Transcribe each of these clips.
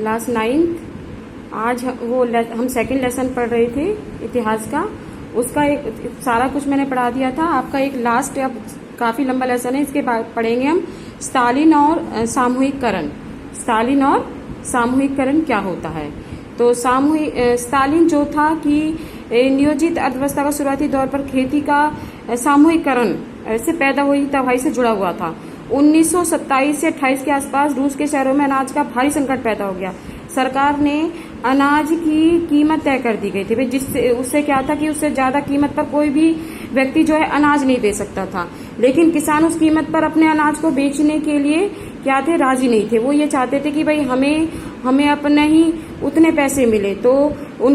Class 9th। आज हम second lesson पढ़ रहे थे इतिहास का, उसका एक सारा कुछ मैंने पढ़ा दिया था। आपका एक लास्ट, अब काफी लंबा लेसन है, इसके बाद पढ़ेंगे हम स्टालिन और सामूहिककरण। स्टालिन और सामूहिककरण क्या होता है? तो स्टालिन जो था कि नियोजित अर्थव्यवस्था का शुरुआती दौर पर खेती का सामूहिककरण से पैदा हुई तबाही से जुड़ा हुआ था। 1927 से 28 के आसपास रूस के शहरों में अनाज का भारी संकट पैदा हो गया। सरकार ने अनाज की कीमत तय कर दी गई थी, जिससे उससे क्या था कि उससे ज्यादा कीमत पर कोई भी व्यक्ति जो है अनाज नहीं दे सकता था। लेकिन किसान उस कीमत पर अपने अनाज को बेचने के लिए क्या थे, राजी नहीं थे। वो ये चाहते थे कि भाई हमें अपने ही उतने पैसे मिले,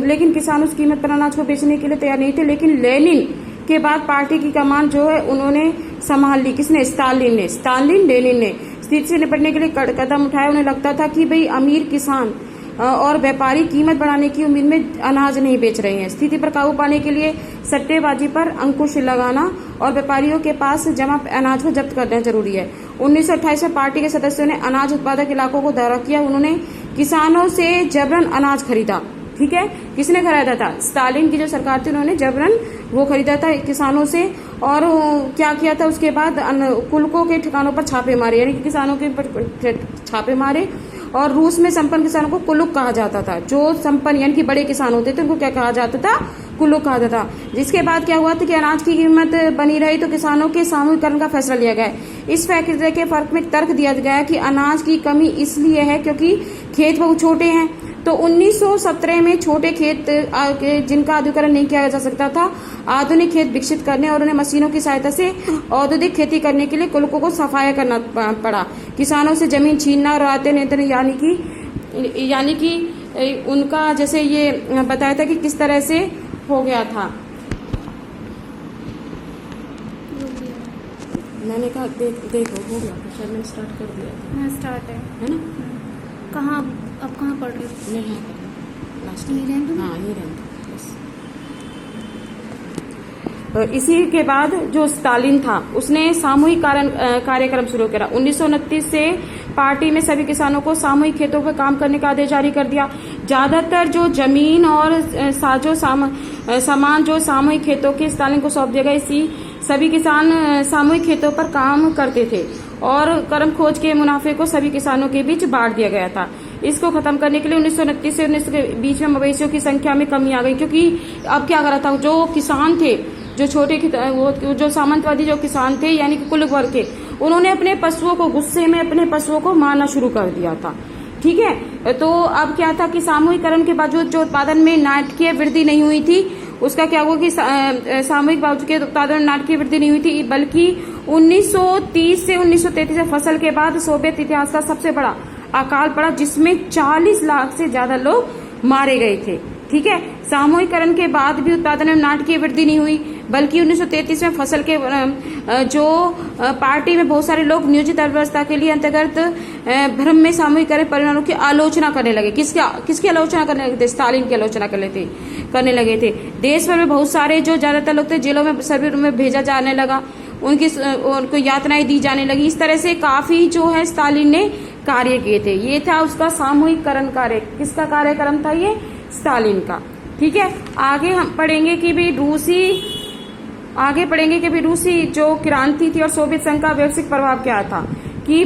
लेकिन किसान उस कीमत पर अनाज को बेचने के लिए तैयार नहीं थे। लेकिन लेनिन के बाद पार्टी की कमान जो है उन्होंने संभाल ली। किसने? स्टालिन लेनिन ने स्थिति से निपटने के लिए कदम उठाया। उन्हें लगता था कि भाई अमीर किसान और व्यापारी कीमत बढ़ाने की उम्मीद में अनाज नहीं बेच रहे हैं। स्थिति पर काबू पाने के लिए सट्टेबाजी पर अंकुश लगाना और व्यापारियों के पास जमा अनाज को जब्त करना जरूरी है। 1928 में पार्टी के सदस्यों ने अनाज उत्पादक इलाकों को दौरा किया। उन्होंने किसानों से जबरन अनाज खरीदा। ठीक है, किसने खरीदा था? स्टालिन की जो सरकार थी उन्होंने जबरन वो खरीदा था किसानों से। और क्या किया था उसके बाद? कुलकों के ठिकानों पर छापे मारे, यानी कि किसानों के छापे मारे। और रूस में संपन्न किसानों को कुलुक कहा जाता था। जो संपन्न यानी कि बड़े किसान होते थे उनको क्या कहा जाता था? कुलुक कहा जाता था। जिसके बाद क्या हुआ था कि अनाज की कीमत बनी रही तो किसानों के सामूहिककरण का फैसला लिया गया। इस फैसले के फर्क में तर्क दिया गया कि अनाज की कमी इसलिए है क्योंकि खेत बहुत छोटे हैं। तो 1917 में छोटे खेत जिनका अधिग्रहण नहीं किया जा सकता था, आधुनिक खेत विकसित करने और उन्हें मशीनों की सहायता से औद्योगिक खेती करने के लिए कुलकों को सफाया करना पड़ा। किसानों से जमीन छीनना और आते नेतने यानी कि उनका जैसे ये बताया था कि किस तरह से हो गया था। मैंने कहा देखो हो गया, शायद मैंने स्टार्ट कर दिया था। हाँ, स्टार्ट है ना? कहाँ अब कहाँ पढ़ रही हो? मैं यहाँ पर लास्ट ये रहने दो। हाँ, ये रहने दो बस। इसी के बाद जो स्टालिन था उसने सामूहिक कार्यक्रम शुरू करा। 1929 से पार्टी में सभी किसानों को सामूहिक खेतों पर काम करने का आदेश जारी कर दिया। ज्यादातर जो जमीन और साजो सामान जो सामूहिक खेतों के स्टालिन को सौंप दिया गया। इसी सभी किसान सामूहिक खेतों पर काम करते थे और कर्म खोज के मुनाफे को सभी किसानों के बीच बांट दिया गया था। इसको खत्म करने के लिए 1929 से 19 के बीच में मवेशियों की संख्या में कमी आ गई, क्योंकि अब क्या करा था, जो किसान थे, जो छोटे जो सामंतवादी जो किसान थे यानी कि कुल वर्ग के, उन्होंने अपने पशुओं को गुस्से में अपने पशुओं को मारना शुरू कर दिया था। ठीक है, तो अब क्या था कि सामूहिककरण के बावजूद जो उत्पादन में नाटकीय वृद्धि नहीं हुई थी, उसका क्या हुआ कि सामूहिक बावजूद के उत्पादन में नाटकीय वृद्धि नहीं हुई थी, बल्कि 1930 से 1933 फसल के बाद सोवियत इतिहास का सबसे बड़ा अकाल पड़ा, जिसमें 40 लाख से ज्यादा लोग मारे गए थे। ठीक है, सामूहिककरण के बाद भी उत्पादन में नाटकीय वृद्धि नहीं हुई, बल्कि 1933 में फसल के जो पार्टी में बहुत सारे लोग नियोजित अर्थव्यवस्था के लिए अंतर्गत भ्रम में सामूहिककरण परिणामों की आलोचना करने लगे। किसकी आलोचना करने लगे थे? स्टालिन की आलोचना करने लगे थे। देश भर में बहुत सारे जो ज्यादातर लोग थे जेलों में सर्विस में भेजा जाने लगा, उनको यातनाएं दी जाने लगी। इस तरह से काफी जो है स्टालिन ने कार्य किए थे। ये था उसका सामूहिककरण कार्य। किसका कार्यक्रम था ये? स्टालिन का। ठीक है, आगे पढ़ेंगे कि भी रूसी जो क्रांति थी और सोवियत संघ का वैश्विक प्रभाव क्या था, कि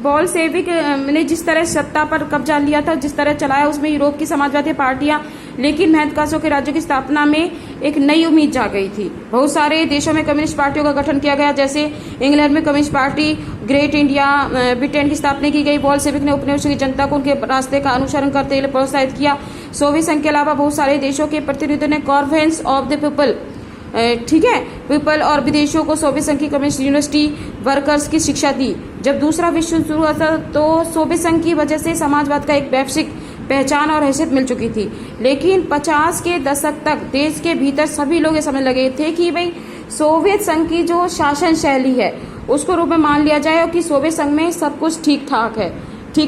बोल्शेविक ने जिस तरह सत्ता पर कब्जा लिया था, जिस तरह चलाया, उसमें यूरोप की समाजवादी पार्टियां, लेकिन महत्वाकांक्षी के राज्यों की स्थापना में एक नई उम्मीद जाग गई थी। बहुत सारे देशों में कम्युनिस्ट पार्टियों का गठन किया गया, जैसे इंग्लैंड में communist party, great India Britain की स्थापना की गई। बोल्शेविक ने उपनिवेश की जनता को उनके रास्ते का अनुसरण करते हुए प्रोत्साहित किया। सोवियत संघ के अलावा बहुत सारे देशों के प्रतिनिधियों ने कॉन्फ्रेंस ऑफ द पीपल, ठीक है, पीपल और विदेशियों को सोवियत संघ की कम्युनिस्ट यूनिवर्सिटी वर्कर्स की शिक्षा दी। जब दूसरा विश्व युद्ध शुरू हुआ था तो सोवियत संघ की वजह से समाजवाद का एक वैश्विक पहचान और हैसियत मिल चुकी थी। लेकिन 50 के दशक तक देश के भीतर सभी लोग ये समझने लगे थे कि भाई सोवियत संघ की जो शासन शैली है उसको रूप में मान लिया जाए और कि सोवियत संघ में सब कुछ ठीक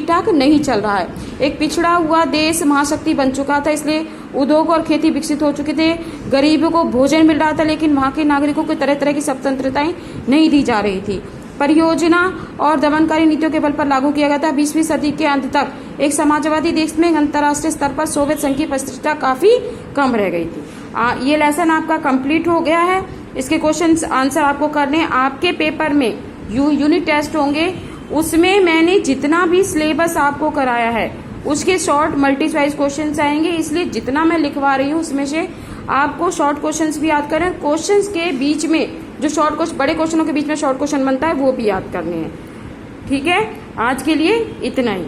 ठाक नहीं चल रहा है। एक पिछड़ा हुआ देश महाशक्ति बन चुका था, इसलिए उद्योग और खेती विकसित हो चुके थे। गरीबों को भोजन मिल रहा था, लेकिन वहां के नागरिकों को तरह तरह की स्वतंत्रताएं नहीं दी जा रही थी। परियोजना और दमनकारी नीतियों के बल पर लागू किया गया था। 20वीं सदी के अंत तक एक समाजवादी देश में अंतर्राष्ट्रीय स्तर पर सोवियत संघ की प्रतिष्ठा काफी कम रह गई थी। ये लेसन आपका कंप्लीट हो गया है। इसके क्वेश्चन आंसर आपको करने आपके पेपर में यूनिट टेस्ट होंगे, उसमें मैंने जितना भी सिलेबस आपको कराया है उसके शॉर्ट मल्टी चॉइस क्वेश्चन आएंगे, इसलिए जितना मैं लिखवा रही हूँ उसमें से आपको शॉर्ट क्वेश्चंस भी याद करें। क्वेश्चंस के बीच में जो शॉर्ट क्वेश्चन, बड़े क्वेश्चनों के बीच में शॉर्ट क्वेश्चन बनता है वो भी याद करने हैं। ठीक है, आज के लिए इतना ही।